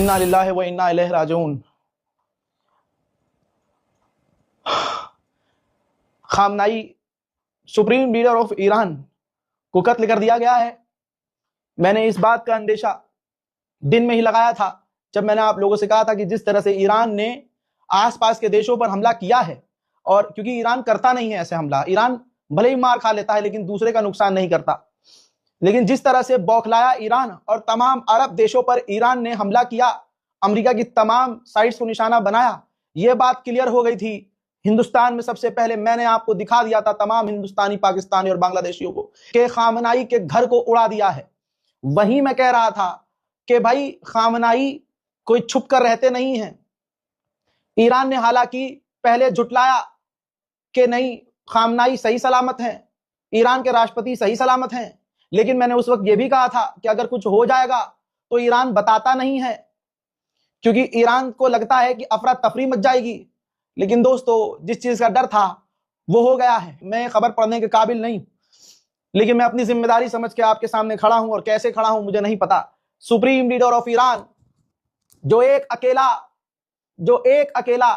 इन्ना लिल्लाहि व इन्ना इलैहि राजिऊन। Khamenei supreme leader of Iran को कत्ल कर दिया गया है। मैंने इस बात का अंदेशा दिन में ही लगाया था जब मैंने आप लोगों से कहा था कि जिस तरह से ईरान ने आसपास के देशों पर हमला किया है, और क्योंकि ईरान करता नहीं है ऐसे हमला, ईरान भले ही मार खा लेता है लेकिन दूसरे का नुकसान नहीं करता, लेकिन जिस तरह से बौखलाया ईरान और तमाम अरब देशों पर ईरान ने हमला किया, अमेरिका की तमाम साइट्स को निशाना बनाया, यह बात क्लियर हो गई थी। हिंदुस्तान में सबसे पहले मैंने आपको दिखा दिया था तमाम हिंदुस्तानी, पाकिस्तानी और बांग्लादेशियों को कि खामनाई के घर को उड़ा दिया है। वहीं मैं कह रहा था कि भाई खामनाई कोई छुप कर रहते नहीं हैं। ईरान ने हालांकि पहले झुटलाया कि नहीं खामनाई सही सलामत हैं, ईरान के राष्ट्रपति सही सलामत हैं, लेकिन मैंने उस वक्त यह भी कहा था कि अगर कुछ हो जाएगा तो ईरान बताता नहीं है, क्योंकि ईरान को लगता है कि अफरा तफरी मच जाएगी। लेकिन दोस्तों, जिस चीज का डर था वो हो गया है। मैं खबर पढ़ने के काबिल नहीं, लेकिन मैं अपनी जिम्मेदारी समझ के आपके सामने खड़ा हूं, और कैसे खड़ा हूं मुझे नहीं पता। सुप्रीम लीडर ऑफ ईरान जो एक अकेला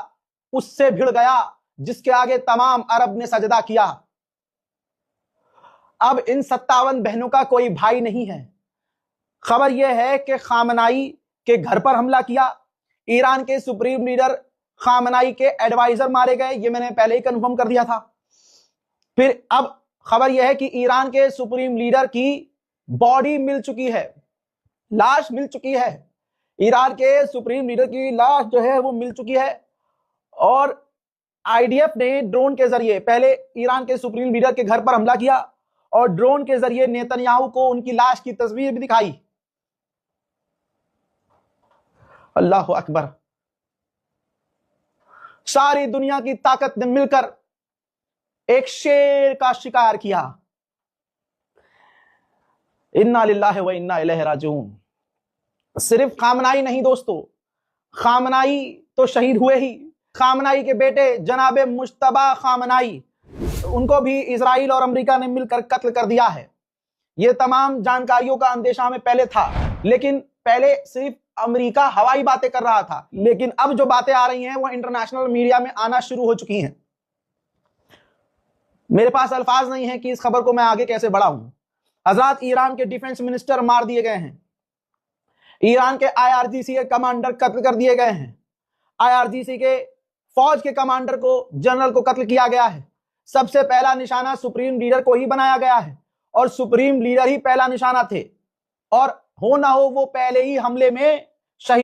उससे भिड़ गया जिसके आगे तमाम अरब ने सजदा किया। अब इन 57 बहनों का कोई भाई नहीं है। खबर यह है कि खामनाई के घर पर हमला किया, ईरान के सुप्रीम लीडर खामनाई के एडवाइजर मारे गए, ये मैंने पहले ही कंफर्म कर दिया था। फिर अब खबर यह है कि ईरान के सुप्रीम लीडर की बॉडी मिल चुकी है, लाश मिल चुकी है। ईरान के सुप्रीम लीडर की लाश जो है वो मिल चुकी है, और आईडीएफ ने ड्रोन के जरिए पहले ईरान के सुप्रीम लीडर के घर पर हमला किया और ड्रोन के जरिए नेतन्याहू को उनकी लाश की तस्वीर भी दिखाई। अल्लाह अकबर। सारी दुनिया की ताकत ने मिलकर एक शेर का शिकार किया। इन्ना लिल्लाहि व इन्ना इलैहि राजिऊन। सिर्फ खामनाई नहीं दोस्तों, खामनाई तो शहीद हुए ही, खामनाई के बेटे जनाबे मुश्तबा खामनाई, उनको भी इजराइल और अमेरिका ने मिलकर कत्ल कर दिया है। ये तमाम जानकारियों का अंदेशा हमें पहले था, लेकिन पहले सिर्फ अमेरिका हवाई बातें कर रहा था, लेकिन अब जो बातें आ रही हैं वो इंटरनेशनल मीडिया में आना शुरू हो चुकी हैं। मेरे पास अल्फाज नहीं है कि इस खबर को मैं आगे कैसे बढ़ाऊं। हजरत ईरान के डिफेंस मिनिस्टर मार दिए गए हैं, ईरान के आईआरजीसी के कमांडर कत्ल कर दिए गए हैं, आईआरजीसी के फौज के कमांडर को, जनरल को कत्ल किया गया है। सबसे पहला निशाना सुप्रीम लीडर को ही बनाया गया है, और सुप्रीम लीडर ही पहला निशाना थे, और हो ना हो वो पहले ही हमले में